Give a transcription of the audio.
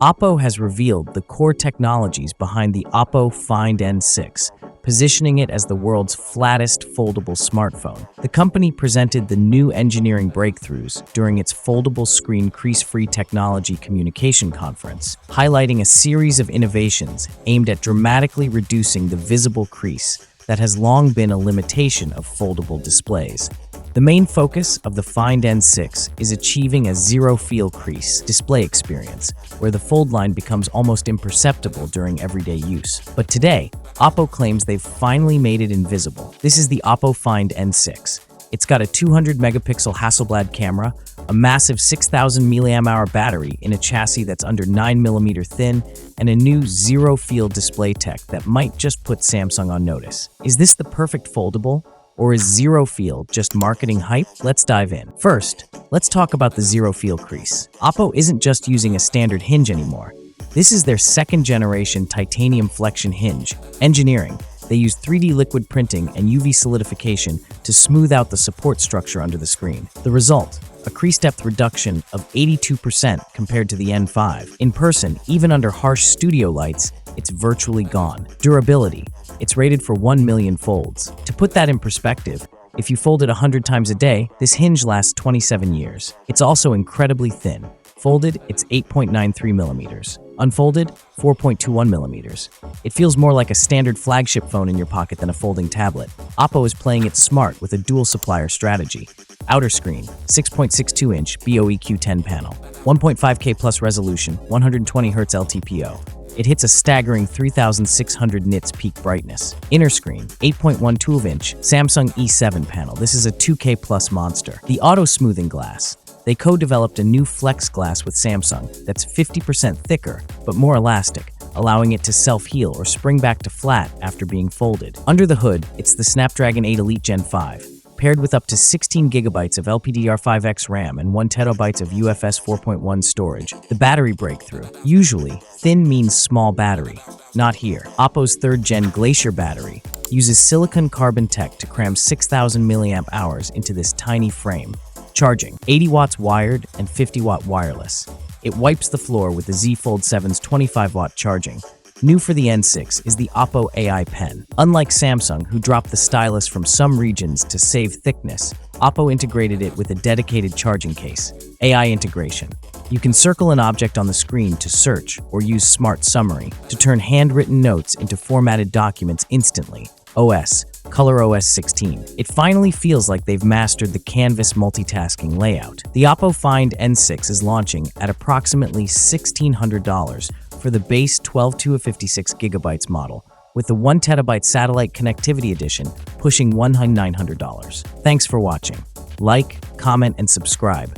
OPPO has revealed the core technologies behind the OPPO Find N6, positioning it as the world's flattest foldable smartphone. The company presented the new engineering breakthroughs during its foldable screen crease-free technology communication conference, highlighting a series of innovations aimed at dramatically reducing the visible crease that has long been a limitation of foldable displays. The main focus of the Find N6 is achieving a zero-feel crease display experience, where the fold line becomes almost imperceptible during everyday use. But today, OPPO claims they've finally made it invisible. This is the OPPO Find N6. It's got a 200-megapixel Hasselblad camera, a massive 6,000 mAh battery in a chassis that's under 9mm thin, and a new zero-feel display tech that might just put Samsung on notice. Is this the perfect foldable? Or is zero feel just marketing hype? Let's dive in. First, let's talk about the zero feel crease. OPPO isn't just using a standard hinge anymore. This is their second-generation titanium flexion hinge. Engineering: they use 3D liquid printing and UV solidification to smooth out the support structure under the screen. The result: a crease depth reduction of 82% compared to the N5. In person, even under harsh studio lights, it's virtually gone. Durability: it's rated for 1 million folds. To put that in perspective, if you fold it 100 times a day, this hinge lasts 27 years. It's also incredibly thin. Folded, it's 8.93 millimeters. Unfolded, 4.21 millimeters. It feels more like a standard flagship phone in your pocket than a folding tablet. OPPO is playing it smart with a dual-supplier strategy. Outer screen, 6.62-inch BOE Q10 panel, 1.5K plus resolution, 120Hz LTPO. It hits a staggering 3,600 nits peak brightness. Inner screen, 8.12-inch Samsung E7 panel. This is a 2K plus monster. The auto smoothing glass. They co-developed a new flex glass with Samsung that's 50% thicker but more elastic, allowing it to self-heal or spring back to flat after being folded. Under the hood, it's the Snapdragon 8 Elite Gen 5. Paired with up to 16 gigabytes of LPDDR5X RAM and 1 terabyte of UFS 4.1 storage. The battery breakthrough. Usually, thin means small battery. Not here. OPPO's 3rd gen Glacier Battery uses silicon carbon tech to cram 6,000 mAh into this tiny frame. Charging: 80 watts wired and 50 watt wireless. It wipes the floor with the Z Fold 7's 25-watt charging. New for the N6 is the OPPO AI Pen. Unlike Samsung, who dropped the stylus from some regions to save thickness, OPPO integrated it with a dedicated charging case. AI integration: you can circle an object on the screen to search or use Smart Summary to turn handwritten notes into formatted documents instantly. OS: ColorOS 16. It finally feels like they've mastered the canvas multitasking layout. The OPPO Find N6 is launching at approximately $1,600 for the base 12-56 gigabytes model, with the 1 terabyte satellite connectivity edition pushing $1,900. Thanks for watching. Like, comment, and subscribe.